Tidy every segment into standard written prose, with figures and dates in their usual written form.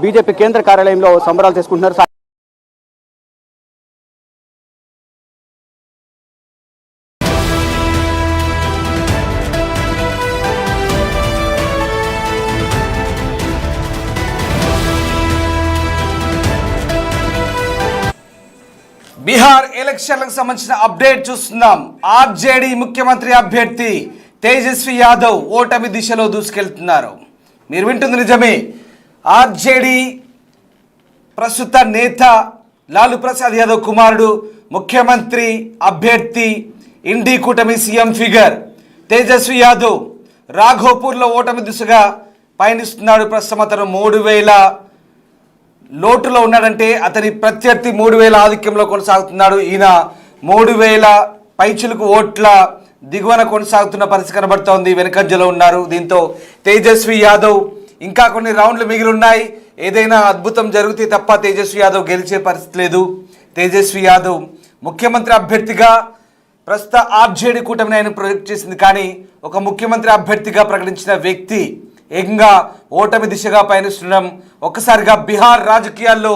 BJP కేంద్ర కార్యాలయంలో సంబరాలు చేసుకుంటున్నారు. బీహార్ ఎలక్షన్లకు సంబంధించిన అప్డేట్ చూస్తున్నాం. ఆర్జేడీ ముఖ్యమంత్రి అభ్యర్థి తేజస్వి యాదవ్ ఓటమి దిశలో దూసుకెళ్తున్నారు. మీరు వింటుంది నిజమే. ఆర్జేడీ ప్రస్తుత నేత లాలూ ప్రసాద్ యాదవ్ కుమారుడు ముఖ్యమంత్రి అభ్యర్థి ఇండి కూటమి సీఎం ఫిగర్ తేజస్వి యాదవ్ రాఘోపూర్లో ఓటమి దిశగా పయనిస్తున్నాడు. ప్రస్తుతం అతను 3000 లోటులో ఉన్నాడంటే అతని ప్రత్యర్థి 3000 ఆధిక్యంలో కొనసాగుతున్నాడు. ఈయన 3000 పైచులకు ఓట్ల దిగువన కొనసాగుతున్న పరిస్థితి కనబడుతోంది. వెనుకంజలో ఉన్నారు. దీంతో తేజస్వి యాదవ్ ఇంకా కొన్ని రౌండ్లు మిగిలి ఉన్నాయి. ఏదైనా అద్భుతం జరిగితే తప్ప తేజస్వి యాదవ్ గెలిచే పరిస్థితి లేదు. తేజస్వి యాదవ్ ముఖ్యమంత్రి అభ్యర్థిగా ప్రస్తుత ఆర్జేడీ కూటమిని ఆయన ప్రొజెక్ట్ చేసింది. కానీ ఒక ముఖ్యమంత్రి అభ్యర్థిగా ప్రకటించిన వ్యక్తి ఏకంగా ఓటమి దిశగా పయనిస్తుండడం ఒక్కసారిగా బీహార్ రాజకీయాల్లో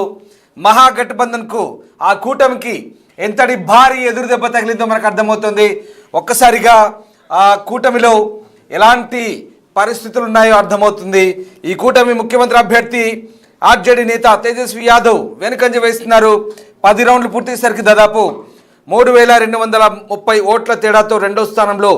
మహాగఠబంధన్కు ఆ కూటమికి ఎంతటి భారీ ఎదురు దెబ్బ తగిలిందో మనకు అర్థమవుతుంది. ఒక్కసారిగా ఆ కూటమిలో ఎలాంటి పరిస్థితులు ఉన్నాయో అర్థమవుతుంది. ఈ కూటమి ముఖ్యమంత్రి అభ్యర్థి ఆర్జేడీ నేత తేజస్వి యాదవ్ వెనుకంజ వేస్తున్నారు. 10 రౌండ్లు పూర్తయ్యేసరికి దాదాపు 3230 ఓట్ల తేడాతో రెండో స్థానంలో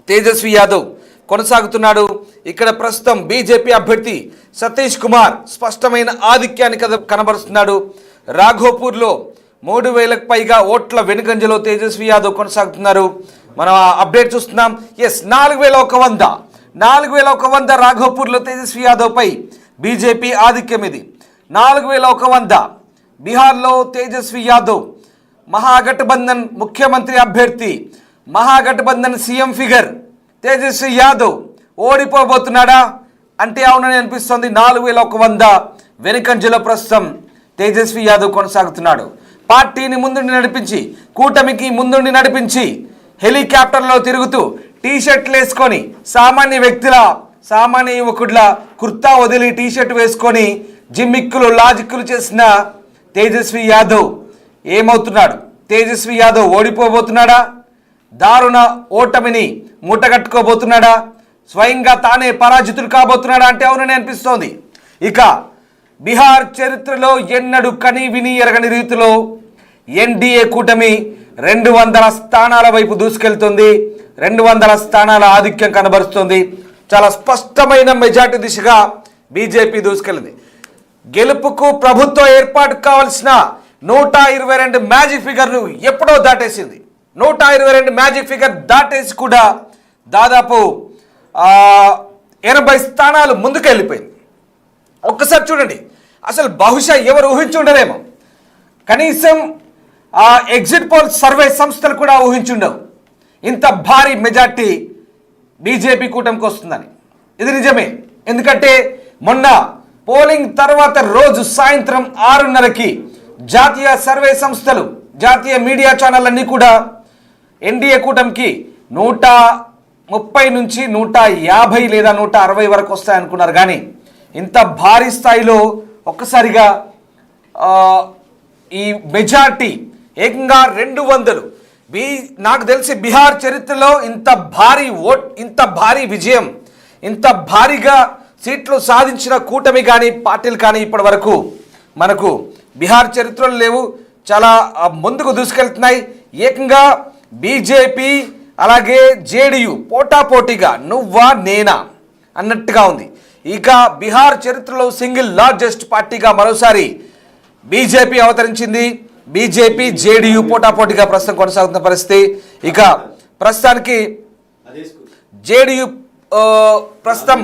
తేజస్వి యాదవ్ కొనసాగుతున్నాడు. ఇక్కడ ప్రస్తుతం బీజేపీ అభ్యర్థి సతీష్ కుమార్ స్పష్టమైన ఆధిక్యాన్ని కనబరుస్తున్నాడు. రాఘోపూర్లో 3000కు పైగా ఓట్ల వెనుకంజలో తేజస్వి యాదవ్ కొనసాగుతున్నారు. మనం అప్డేట్ చూస్తున్నాం. 4100 రాఘోపూర్లో తేజస్వి యాదవ్పై బీజేపీ ఆధిక్యం. ఇది 4100. బీహార్లో తేజస్వి యాదవ్ మహాగఠబంధన్ ముఖ్యమంత్రి అభ్యర్థి, మహాగఠబంధన్ సీఎం ఫిగర్ తేజస్వి యాదవ్ ఓడిపోబోతున్నాడా అంటే అవునని అనిపిస్తుంది. 4100 వెనుకంజలో ప్రస్తుతం తేజస్వి యాదవ్ కొనసాగుతున్నాడు. పార్టీని ముందుండి నడిపించి, కూటమికి ముందుండి నడిపించి, హెలికాప్టర్లో తిరుగుతూ టీషర్ట్లు వేసుకొని సామాన్య వ్యక్తిలా, సామాన్య యువకుడిలా కుర్తా వదిలి టీషర్ట్ వేసుకొని జిమ్మిక్కులు లాజిక్కులు చేసిన తేజస్వి యాదవ్ ఏమవుతున్నాడు? తేజస్వి యాదవ్ ఓడిపోబోతున్నాడా? దారుణ ఓటమిని మూటగట్టుకోబోతున్నాడా? స్వయంగా తానే పరాజితుడు కాబోతున్నాడా అంటే అవునని అనిపిస్తోంది. ఇక బీహార్ చరిత్రలో ఎన్నడూ కని విని ఎరగని రీతిలో ఎన్డీఏ కూటమి 200 స్థానాల వైపు దూసుకెళ్తుంది. 200 స్థానాల ఆధిక్యం కనబరుస్తుంది. చాలా స్పష్టమైన మెజార్టీ దిశగా బీజేపీ దూసుకెళ్ళింది. గెలుపుకు ప్రభుత్వ ఏర్పాటు కావాల్సిన 122 మ్యాజిక్ ఫిగర్ను ఎప్పుడో దాటేసింది. 122 మ్యాజిక్ ఫిగర్ దాటేసి కూడా దాదాపు 80 స్థానాలు ముందుకు వెళ్ళిపోయింది. ఒక్కసారి చూడండి, అసలు బహుశా ఎవరు ఊహించుండరేమో. కనీసం ఎగ్జిట్ పోల్ సర్వే సంస్థలు కూడా ఊహించుండవు ఇంత భారీ మెజార్టీ బీజేపీ కూటమికి వస్తుందని. ఇది నిజమే. ఎందుకంటే మొన్న పోలింగ్ తర్వాత రోజు సాయంత్రం 6:30కి జాతీయ సర్వే సంస్థలు, జాతీయ మీడియా ఛానళ్ళన్నీ కూడా ఎన్డీఏ కూటమికి 130 నుంచి 150 లేదా 160 వరకు వస్తాయనుకున్నారు. కానీ ఇంత భారీ స్థాయిలో ఒక్కసారిగా ఈ మెజార్టీ ఏకంగా 200. నాకు తెలిసి బీహార్ చరిత్రలో ఇంత భారీ విజయం, ఇంత భారీగా సీట్లు సాధించిన కూటమి కానీ పార్టీలు కానీ ఇప్పటి వరకు మనకు బీహార్ చరిత్రలో లేవు. చాలా ముందుకు దూసుకెళ్తున్నాయి. ఏకంగా బీజేపీ అలాగే జేడీయూ పోటాపోటీగా నువ్వా నేనా అన్నట్టుగా ఉంది. ఇక బీహార్ చరిత్రలో సింగిల్ లార్జెస్ట్ పార్టీగా మరోసారి బీజేపీ అవతరించింది. బీజేపీ జేడీయూ పోటాపోటీగా ప్రస్తుతం కొనసాగుతున్న పరిస్థితి. ఇక ప్రస్తుతానికి జేడీయూ ప్రస్తుతం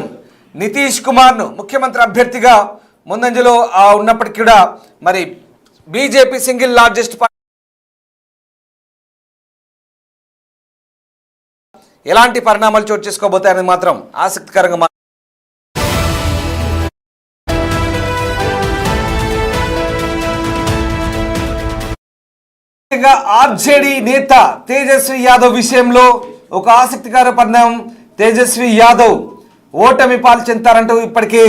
నితీష్ కుమార్ను ముఖ్యమంత్రి అభ్యర్థిగా ముందంజలో ఉన్నప్పటికీ కూడా మరి బీజేపీ సింగిల్ లార్జెస్ట్ పార్టీ ఎలాంటి పరిణామాలు చోటు చేసుకోబోతాయని మాత్రం ఆసక్తికరంగా. ఆర్జేడీ నేత తేజస్వి యాదవ్ విషయంలో ఒక ఆసక్తికర పరిణామం. తేజస్వి యాదవ్ ఓటమి పాలు చెందుతారంటూ ఇప్పటికీ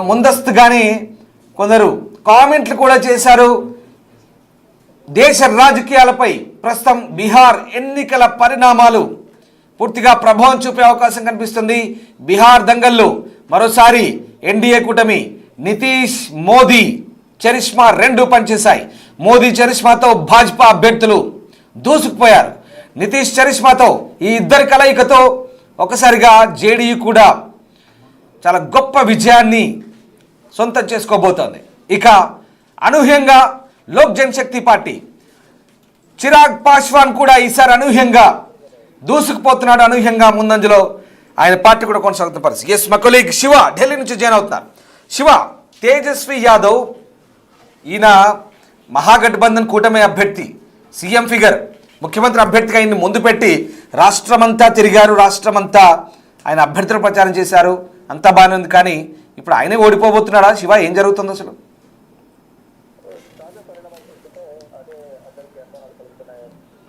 ముందస్తుగానే కొందరు కామెంట్లు కూడా చేశారు. దేశ రాజకీయాలపై ప్రస్తుతం బీహార్ ఎన్నికల పరిణామాలు పూర్తిగా ప్రభావం చూపే అవకాశం కనిపిస్తుంది. బీహార్ దంగల్లో మరోసారి ఎన్డీఏ కూటమి నితీష్ మోదీ చరిష్మా రెండు పనిచేశాయి. మోదీ చరిష్మాతో భాజపా అభ్యర్థులు దూసుకుపోయారు. నితీష్ చరిష్మాతో ఈ ఇద్దరి కలయికతో ఒకసారిగా జేడీయూ కూడా చాలా గొప్ప విజయాన్ని సొంతం చేసుకోబోతోంది. ఇక అనూహ్యంగా లోక్ జనశక్తి పార్టీ చిరాగ్ పాస్వాన్ కూడా ఈసారి అనూహ్యంగా దూసుకుపోతున్నాడు. అనూహ్యంగా ముందంజలో ఆయన పార్టీ కూడా కొనసాగుతున్న పరిస్థితి. ఎస్, మా కొలీగ్ శివ ఢిల్లీ నుంచి జాయిన్ అవుతున్నారు. శివ, తేజస్వి యాదవ్ ఈయన మహాగఠబంధన్ కూటమి అభ్యర్థి, సీఎం ఫిగర్, ముఖ్యమంత్రి అభ్యర్థిగా ఆయన్ని ముందు పెట్టి రాష్ట్రమంతా తిరిగారు. రాష్ట్రమంతా ఆయన అభ్యర్థులు ప్రచారం చేశారు. అంతా బాగానే ఉంది. కానీ ఇప్పుడు ఆయనే ఓడిపోబోతున్నాడా? శివ, ఏం జరుగుతుంది అసలు?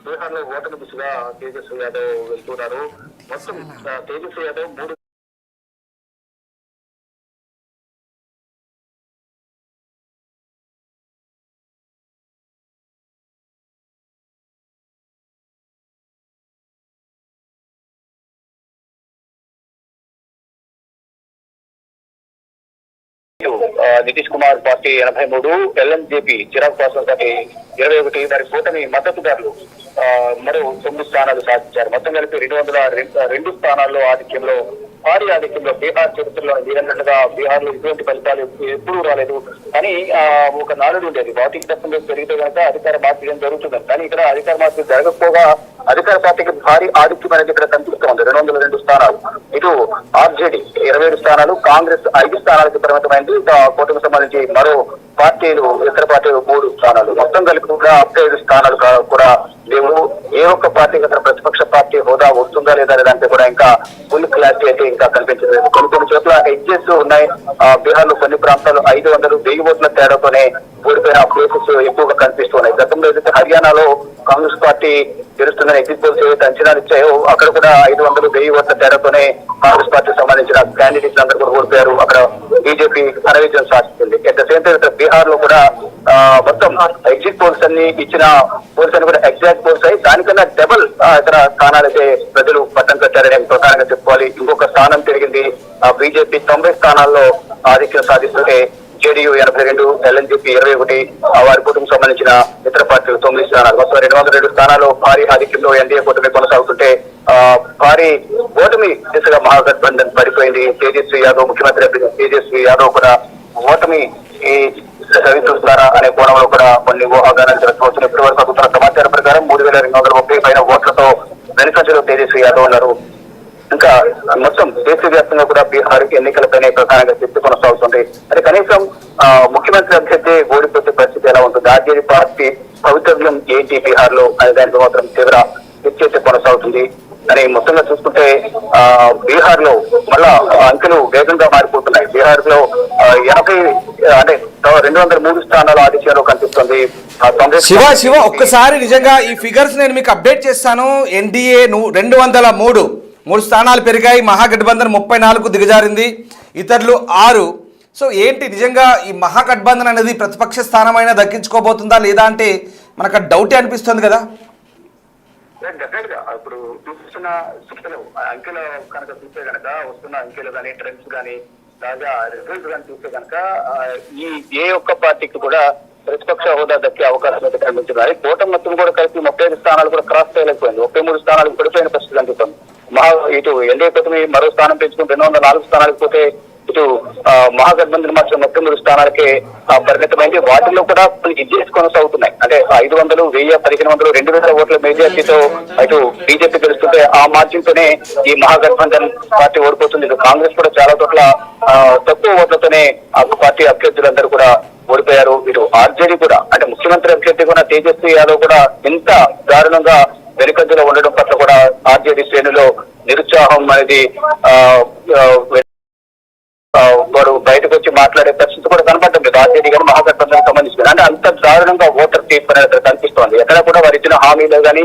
బీహార్లో ఓటమి దిశగా తేజస్వి యాదవ్ వెళ్తున్నారు. మొత్తం తేజస్వి యాదవ్ 3 నితీష్ కుమార్ పార్టీ 83, ఎల్ఎన్జేపీ చిరాగ్ పాస్వాన్ పార్టీ 21 వారి కూటమి మద్దతుదారులు మరో 9 స్థానాలు సాధించారు. మొత్తం కలిపి 202 స్థానాల్లో ఆధిక్యంలో, భారీ ఆధిక్యంలో. బీహార్ చరిత్రలో మీరన్నట్టుగా బీహార్ లో ఇటువంటి ఫలితాలు ఎప్పుడూ రాలేదు. కానీ ఒక నాలుగు ఉండేది, భౌతిక తత్వంలో పెరిగితే కనుక అధికార మార్పిడి జరుగుతుందని. కానీ ఇక్కడ అధికార మార్పిడి జరగకపోగా అధికార పార్టీకి భారీ ఆధిక్యం అనేది ఇక్కడ కనిపిస్తోంది. 202 స్థానాలు. ఇటు ఆర్జేడీ 27 స్థానాలు, కాంగ్రెస్ 5 స్థానాలకు పరిమితమైంది. కూటమికి సంబంధించి మరో పార్టీలు, ఇతర పార్టీలు 3 స్థానాలు. మొత్తం కలిపి కూడా 5 స్థానాలు కూడా లేవు. ఏ ఒక్క పార్టీకి అతను ప్రతిపక్ష పార్టీ హోదా వస్తుందా లేదా దాంట్లో కూడా ఇంకా ఫుల్ క్లారిటీ అయితే ఇంకా కనిపించలేదు. కొన్ని చోట్ల ఎడ్జెస్ ఉన్నాయి. బీహార్ లో కొన్ని ప్రాంతాలు 500-1000 ఓట్ల తేడాతోనే ఓడిపోయిన ప్లేసెస్ ఎక్కువగా కనిపిస్తున్నాయి. గతంలో ఏదైతే హర్యానాలో కాంగ్రెస్ పార్టీ గెలుస్తుందని ఎగ్జిట్ పోల్స్ ఏవైతే అంచనాలు ఇచ్చాయో అక్కడ కూడా 500-1000 ఓట్ల తేడాతోనే కాంగ్రెస్ పార్టీకి సంబంధించిన క్యాండిడేట్స్ అందరూ కూడా ఓడిపోయారు. అక్కడ బీజేపీ ఘన విజయం సాధించింది. At the same time Bihar లో కూడా మొత్తం ఎగ్జిట్ పోల్స్ అన్ని ఇచ్చిన పోల్స్ అన్ని కూడా ఎగ్జాక్ట్ పోల్స్ అయ్యి దానికన్నా డబుల్ ఇతర స్థానాలైతే ప్రజలు పట్టం కట్టారని ప్రధానంగా చెప్పుకోవాలి. ఇంకొక స్థానం పెరిగింది. బీజేపీ 90 స్థానాల్లో ఆధిక్యం సాధిస్తుంటే జేడీయూ 82, ఎల్ఎన్జీపీ 21, వారి కూటమికి సంబంధించిన ఇతర పార్టీలు 9 స్థానాలు. మొత్తం 202 స్థానాలు భారీ ఆధిక్యంలో ఎన్డీఏ కూటమి కొనసాగుతుంటే భారీ ఓటమి దిశగా మహాగఠబంధన్ పడిపోయింది. తేజస్వి యాదవ్, ముఖ్యమంత్రి అభ్యర్థి తేజస్వి యాదవ్ కూడా ఓటమి సవిచూస్తారా అనే కోణంలో కూడా కొన్ని ఊహాగానాలు జరగవచ్చు. ఇప్పటి వరకు అందుతున్న సమాచారం ప్రకారం 3230 పైన ఓట్లతో వెనుకంజలో తేజస్వి యాదవ్ ఉన్నారు. ఇంకా మొత్తం దేశవ్యాప్తంగా కూడా బీహార్ ఎన్నికలపైనే ప్రధానంగా చర్చ కొనసాగుతుంది. అంటే కనీసం ముఖ్యమంత్రి అభ్యర్థి ఓడిపోతే పరిస్థితి ఎలా ఉంటుంది, ఆర్జేడీ పార్టీ భవితవ్యం ఏంటి బీహార్ లో అనే దానిపై మాత్రం తీవ్ర చర్చ కొనసాగుతుంది. అని మొత్తంగా చూసుకుంటే బీహార్ లో మళ్ళా అంకెలు వేగంగా మారిపోతున్నాయి. బీహార్ లో 203 స్థానాల ఆధిక్యంలో కనిపిస్తుంది. శివ ఒక్కసారి నిజంగా ఈ ఫిగర్స్ నేను మీకు అప్డేట్ చేస్తాను. ఎన్డీఏ 203 స్థానాలు పెరిగాయి. మహాగఠబంధన్ 34 దిగజారింది, ఇతరులు 6. సో ఏంటి నిజంగా ఈ మహాగఠబంధన్ అనేది ప్రతిపక్ష స్థానమైనా దక్కించుకోబోతుందా లేదా అంటే మనకు డౌటే అనిపిస్తుంది కదా. డెఫినెట్ గా ఇప్పుడు చూస్తున్న శిక్షలు అంకెలు కనుక చూస్తే కనుక, వస్తున్న అంకెలు కానీ, ట్రెండ్స్ కానీ, తాజా రిజల్ట్స్ కానీ చూస్తే కనుక ఈ ఏ ఒక్క పార్టీకి కూడా ప్రతిపక్ష హోదా దక్కే అవకాశం అయితే కనిపించింది. కూటమి మొత్తం కూడా కలిపి 35 స్థానాలు కూడా క్రాస్ చేయలేకపోయింది. 33 స్థానాలకు పడిపోయిన పరిస్థితి కనిపిస్తుంది. ఇటు ఎన్డీఏ కూటమి మరో స్థానం పెంచుకుని 204 స్థానాలకు పోతే ఇటు మహాగఠబంధన్ మాత్రం 33 స్థానాలకే పరిమితమైంది. వాటిల్లో కూడా కొన్ని ఎడ్జెస్ కొనసాగుతున్నాయి. అంటే 500, 1000, 1500, 2000 ఓట్ల మెజార్టీతో ఇటు బీజేపీ గెలుస్తుంటే ఆ మార్జిన్ తోనే ఈ మహాగఠబంధన్ పార్టీ ఓడిపోతుంది. ఇటు కాంగ్రెస్ కూడా చాలా చోట్ల తక్కువ ఓట్లతోనే ఆ పార్టీ అభ్యర్థులందరూ కూడా ఓడిపోయారు. ఇటు ఆర్జేడీ కూడా, అంటే ముఖ్యమంత్రి అభ్యర్థి కూడా తేజస్వి యాదవ్ కూడా ఇంత దారుణంగా వెనుకంజలో ఉండడం పట్ల కూడా ఆర్జేడీ శ్రేణులో నిరుత్సాహం అనేది వారు బయటకు వచ్చి మాట్లాడే పరిస్థితి కూడా కనపడటం లేదు. ఆర్జేడీ కానీ మహాగఠబంధన్ సంబంధించిన పరిస్థితి. అంటే అంత దారుణంగా ఓటర్ తీర్పు అనేది కనిపిస్తోంది. ఎక్కడ కూడా వారు ఇచ్చిన హామీలు కానీ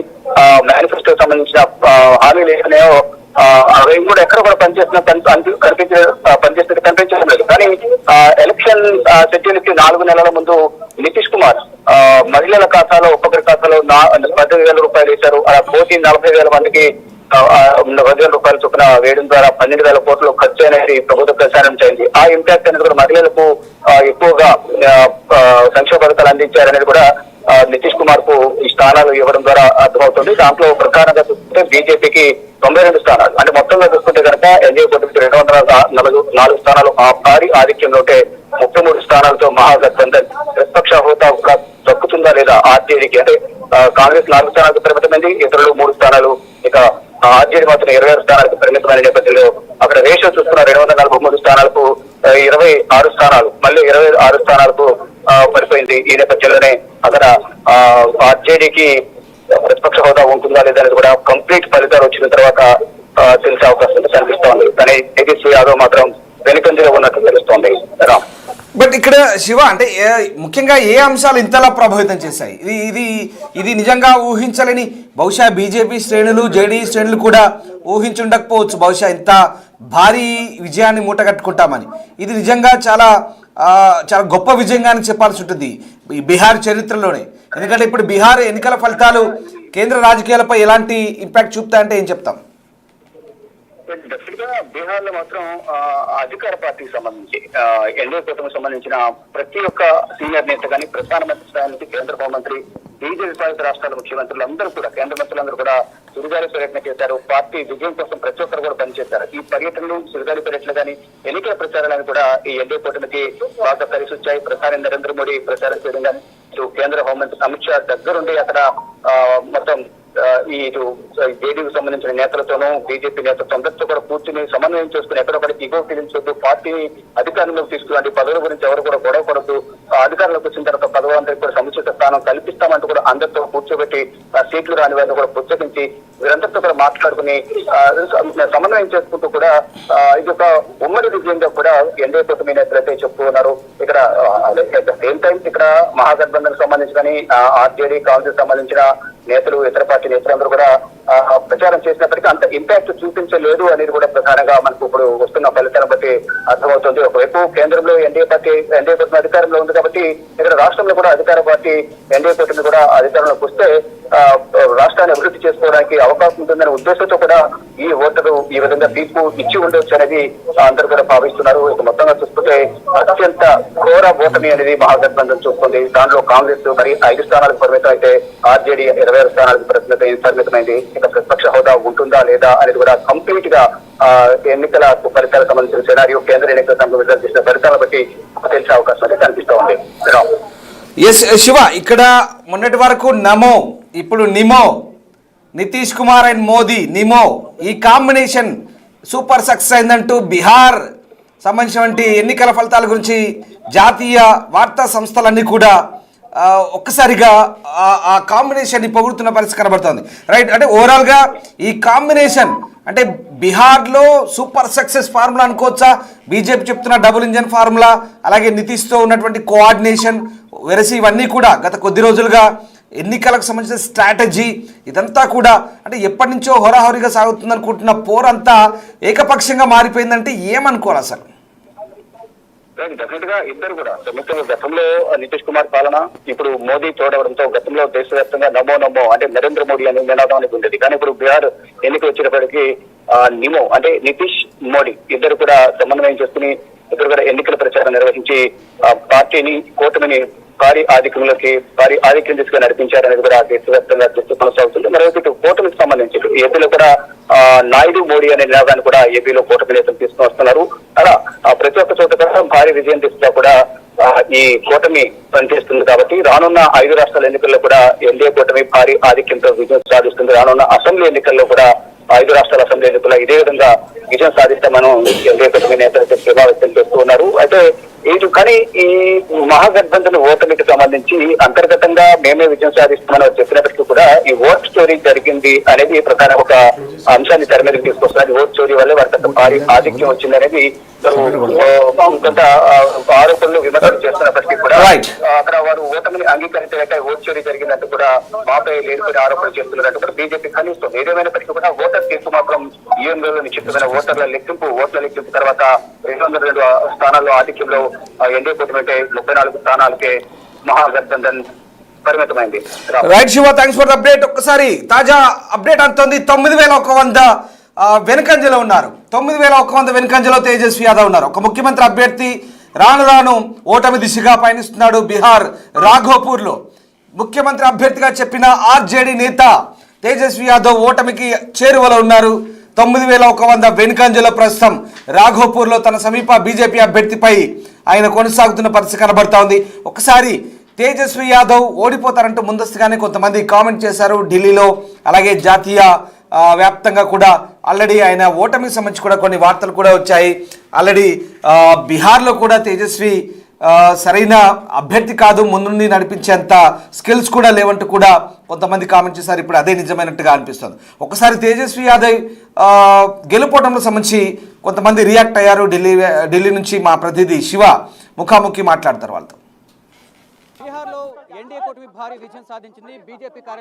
మేనిఫెస్టోకి సంబంధించిన హామీలు ఏమైనాయో అవి కూడా ఎక్కడ కూడా పనిచేస్తున్నట్టు కనిపించడం లేదు. కానీ ఎలక్షన్ షెడ్యూల్కి 4 నెలల ముందు నితీష్ కుమార్ మహిళల ఖాతాలో ఒక్కొక్కరి ఖాతాలో 15,000 రూపాయలు వేశారు. అలా కోటి 40,000 మందికి 10,000 రూపాయలు చొప్పున వేయడం ద్వారా 12,000 కోట్లు ఖర్చు అనేది ప్రభుత్వ ప్రచారం చేయింది. ఆ ఇంపాక్ట్ అనేది కూడా మహిళలకు ఎక్కువగా సంక్షేమ పథకాలు అందించారనేది కూడా నితీష్ కుమార్ కు ఈ స్థానాలు ఇవ్వడం ద్వారా అర్థమవుతుంది. దాంట్లో ప్రధానంగా చూసుకుంటే బీజేపీకి 92 స్థానాలు, అంటే మొత్తంగా చూసుకుంటే కనుక ఎన్డీఏ కూటమికి 204 స్థానాలు భారీ ఆధిక్యంలో ఉంటే 33 స్థానాలతో మహాగఠబంధన్ ప్రతిపక్ష హోదా కూడా దక్కుతుందా లేదా ఆర్జేడీకి. అంటే కాంగ్రెస్ 4 స్థానాలకు పరిమితమైంది, ఇతరులు 3 స్థానాలు, ఇక ఆర్జేడీ మాత్రం 26 స్థానాలకు పరిమితమైన నేపథ్యంలో అక్కడ రేషియో చూసుకున్న 243 స్థానాలకు 26 స్థానాలు, మళ్ళీ 26 స్థానాలకు పడిపోయింది. ఈ నేపథ్యంలోనే అక్కడ ఆర్జేడీకి ప్రతిపక్ష హోదా ఉంటుందా లేదా అనేది కూడా కంప్లీట్ ఫలితాలు వచ్చిన తర్వాత తెలిసే అవకాశం కనిపిస్తోంది. కానీ తేజస్వి యాదవ్ మాత్రం వెనుకంజలో ఉన్నట్టు తెలుస్తోంది. బట్ ఇక్కడ శివ అంటే ముఖ్యంగా ఏ అంశాలు ఇంతలా ప్రభావితం చేశాయి? ఇది నిజంగా ఊహించలేని, బహుశా బీజేపీ శ్రేణులు జేడీ శ్రేణులు కూడా ఊహించుండకపోవచ్చు బహుశా ఇంత భారీ విజయాన్ని మూటగట్టుకుంటామని. ఇది నిజంగా చాలా గొప్ప విజయంగా చెప్పాల్సి ఉంటుంది ఈ బీహార్ చరిత్రలోనే. ఎందుకంటే ఇప్పుడు బీహార్ ఎన్నికల ఫలితాలు కేంద్ర రాజకీయాలపై ఎలాంటి ఇంపాక్ట్ చూపుతాయంటే ఏం చెప్తాం? డెఫినెట్ గా బీహార్ లో మాత్రం అధికార పార్టీకి సంబంధించి ఎన్డీఏ కూటమికి సంబంధించిన ప్రతి ఒక్క సీనియర్ నేత కానీ ప్రధానమంత్రి స్థాయి నుంచి కేంద్ర హోంమంత్రి, బీజేపీ పాలిత రాష్ట్రాల ముఖ్యమంత్రులు అందరూ కూడా, కేంద్ర మంత్రులందరూ కూడా సుడిగాలి పర్యటన చేశారు. పార్టీ విజయం కోసం ప్రతి ఒక్కరు కూడా పనిచేశారు. ఈ పర్యటనలు, సుడిగాలి పర్యటనలు కానీ ఎన్నికల ప్రచారాలను కూడా ఈ ఎన్డీఏ కూటమికి బాగా కలిసి వచ్చాయి. ప్రధాని నరేంద్ర మోడీ ప్రచారం చేయడం కానీ, కేంద్ర హోంమంత్రి అమిత్ షా దగ్గరుండి అక్కడ మొత్తం ఇటు జేడీకి సంబంధించిన నేతలతోనూ బీజేపీ నేతలతో అందరితో కూడా కూర్చుని సమన్వయం చేసుకుని ఎక్కడొక్కడికి ఇగో ఫీలించొద్దు, పార్టీని అధికారంలోకి తీసుకురండి, పదవుల గురించి ఎవరు కూడా గొడవ పడద్దు, అధికారంలోకి వచ్చిన తర్వాత పదవులందరికీ కూడా సముచిత స్థానం కల్పిస్తామంటూ కూడా అందరితో కూర్చోబెట్టి సీట్లు రాని వారిని కూడా పుచ్చగించి వీరందరితో కూడా మాట్లాడుకుని సమన్వయం చేసుకుంటూ కూడా ఇది ఒక ఉమ్మడి విజయంగా కూడా ఎన్డీఏ కూటమి నేతలైతే చెప్పుకున్నారు. ఇక్కడ సేమ్ టైం ఇక్కడ మహాగఠబంధన్ సంబంధించి కానీ ఆర్జేడీ, కాంగ్రెస్ సంబంధించిన నేతలు, ఇతర పార్టీ నేతలందరూ కూడా ప్రచారం చేసినప్పటికీ అంత ఇంపాక్ట్ చూపించలేదు అనేది కూడా ప్రధానంగా మనకు ఇప్పుడు వస్తున్న ఫలితాలను బట్టి అర్థమవుతుంది. ఒకవైపు కేంద్రంలో ఎన్డీఏ కూటమి అధికారంలో ఉంది కాబట్టి ఇక్కడ రాష్ట్రంలో కూడా అధికార పార్టీ ఎన్డీఏ కూటమి కూడా అధికారంలోకి వస్తే రాష్ట్రాన్ని అభివృద్ధి చేసుకోవడానికి అవకాశం ఉంటుందనే ఉద్దేశంతో కూడా ఈ ఓటరు ఈ విధంగా తీర్పు ఇచ్చి ఉండొచ్చు అనేది అందరూ కూడా భావిస్తున్నారు. ఇక మొత్తంగా చూసుకుంటే అత్యంత ఘోర ఓటమి అనేది మహాగఠబంధన్ చూస్తుంది. దాంట్లో కాంగ్రెస్ మరి 5 స్థానాలకు పరిమితం అయితే ఆర్జేడీ 26 స్థానాలకు పరిమితమైంది. ఇక ప్రతిపక్ష హోదా ఉంటుందా లేదా అనేది కూడా కంప్లీట్ గా ఎన్నికల ఫలితాలకు సంబంధించిన సినారియో, కేంద్ర ఎన్నికల సంఘం విడుదల చేసిన ఫలితాలను బట్టి తెలిసే అవకాశం అయితే కనిపిస్తూ ఉంది. ఎస్ శివ, ఇక్కడ మొన్నటి వరకు నమో, ఇప్పుడు Nemo, Nitish Kumar and Modi Nemo, ఈ కాంబినేషన్ సూపర్ సక్సెస్ అయిందంటూ బీహార్ సంబంధించినటువంటి ఎన్నికల ఫలితాల గురించి జాతీయ వార్తా సంస్థలన్నీ కూడా ఒక్కసారిగా ఆ కాంబినేషన్ని పొగుడుతున్న పరిస్థితి కనబడుతుంది. రైట్, అంటే ఓవరాల్గా ఈ కాంబినేషన్ అంటే బీహార్లో సూపర్ సక్సెస్ ఫార్ములా అనుకోవచ్చా? బీజేపీ చెప్తున్న డబుల్ ఇంజన్ ఫార్ములా, అలాగే నితీష్తో ఉన్నటువంటి కోఆర్డినేషన్, వెరసి ఇవన్నీ కూడా గత కొద్ది రోజులుగా ఎన్నికలకు సంబంధించిన స్ట్రాటజీ, ఇదంతా కూడా అంటే ఎప్పటి నుంచో హోరాహోరీగా సాగుతుంది అనుకుంటున్న పోరంతా ఏకపక్షంగా మారిపోయిందంటే ఏమనుకోవాలి అసలు? డెఫినెట్ గా ఇద్దరు కూడా ముఖ్యంగా గతంలో నితీష్ కుమార్ పాలన, ఇప్పుడు మోదీ తోడవడంతో గతంలో దేశవ్యాప్తంగా నమో నమో అంటే నరేంద్ర మోడీ అనే నినాదానికి ఉండేది. కానీ ఇప్పుడు బీహార్ ఎన్నిక వచ్చేటప్పటికి నిమో అంటే నితీష్ మోడీ ఇద్దరు కూడా సమన్వయం చేసుకుని ఇద్దరు కూడా ఎన్నికల ప్రచారం నిర్వహించి పార్టీని, కూటమిని భారీ ఆధిక్యం తీసుకుని నడిపించారనేది కూడా దేశవ్యాప్తంగా చర్చ కొనసాగుతుంది. మరోవైపు ఇటు కూటమికి సంబంధించి ఏపీలో కూడా నాయుడు మోడీ అనే నినాదాన్ని కూడా ఏపీలో కూటమి నేతలు తీసుకుని వస్తున్నారు. అలా ప్రతి ఒక్క చోట కూడా భారీ విజయం తీసుకున్నా కూడా ఈ కూటమి పనిచేస్తుంది. కాబట్టి రానున్న 5 రాష్ట్రాల ఎన్నికల్లో కూడా ఎన్డీఏ కూటమి భారీ ఆధిక్యంతో విజయం సాధిస్తుంది. రానున్న అసెంబ్లీ ఎన్నికల్లో కూడా 5 రాష్ట్రాల అసెంబ్లీ ఎన్నికల్లో ఇదే విధంగా విజయం సాధిస్తామని ఎన్డీఏ కూటమి నేతలు ధీమా వ్యక్తం చేస్తూ ఉన్నారు. అయితే కానీ ఈ మహాగఠబంధన్ ఓటమికి సంబంధించి అంతర్గతంగా మేమే విజయం సాధిస్తామని చెప్పినప్పటికీ కూడా ఈ ఓట్ స్టోరీ జరిగింది అనేది ప్రధాన ఒక అంశాన్ని తెర మీదకి తీసుకొస్తున్నారు. ఓట్ స్టోరీ వల్లే వారికి భారీ ఆధిక్యం వచ్చింది అనేది కొంత ఆరోపణలు విమర్శలు చేస్తున్నప్పటికీ కూడా రైట్. అక్కడ వారు ఓటమిని అంగీకరించలేక ఓట్ చోరీ జరిగిందంటూ కూడా మాపై లేనిపోయిన ఆరోపణలు చేస్తున్నట్టు కూడా బీజేపీ ఖండిస్తుంది. ఏదేమైనప్పటికీ కూడా ఓటర్ తీర్పు మాత్రం ఈఎంఏలో నిక్షిప్తమైన ఓట్ల లెక్కింపు తర్వాత 202 స్థానాల్లో ఆధిక్యంలో ఎన్డీఏ కూటమి అంటే 34 స్థానాలకే మహాగఠబంధన్ పరిమితమైంది. Right Shiva, thanks for the update. ఒక్కసారి తాజా అప్డేట్ అంతోంది 9,100 వెనుకంజలో ఉన్నారు. 9,100 వెనుకంజలో తేజస్వి యాదవ్ ఉన్నారు. ఒక ముఖ్యమంత్రి అభ్యర్థి రాను రాను ఓటమి దిశగా పయనిస్తున్నాడు. బీహార్ రాఘోపూర్లో ముఖ్యమంత్రి అభ్యర్థిగా చెప్పిన ఆర్జేడీ నేత తేజస్వి యాదవ్ ఓటమికి చేరువలో ఉన్నారు. 9,100 వెనుకంజలో ప్రస్తుతం రాఘోపూర్లో తన సమీప బీజేపీ అభ్యర్థిపై ఆయన కొనసాగుతున్న పరిస్థితి కనబడతా ఉంది. ఒకసారి తేజస్వి యాదవ్ ఓడిపోతారంటూ ముందస్తుగానే కొంతమంది కామెంట్ చేశారు ఢిల్లీలో, అలాగే జాతీయ వ్యాప్తంగా కూడా ఆల్రెడీ ఆయన ఓటమికి సంబంధించి కూడా కొన్ని వార్తలు కూడా వచ్చాయి. ఆల్రెడీ బీహార్లో కూడా తేజస్వి సరైన అభ్యర్థి కాదు, ముందుండి నడిపించేంత స్కిల్స్ కూడా లేవంటూ కూడా కొంతమంది కామెంట్ చేశారు. ఇప్పుడు అదే నిజమైనట్టుగా అనిపిస్తుంది. ఒకసారి తేజస్వి యాదవ్ గెలుపోవడంలో సంబంధించి కొంతమంది రియాక్ట్ అయ్యారు. ఢిల్లీ నుంచి మా ప్రతినిధి శివ ముఖాముఖి మాట్లాడతారు వాళ్ళతో. బీహార్లో ఎన్డీఏ కూటమి భారీ విజయం సాధించింది. బీజేపీ కార్యాలయం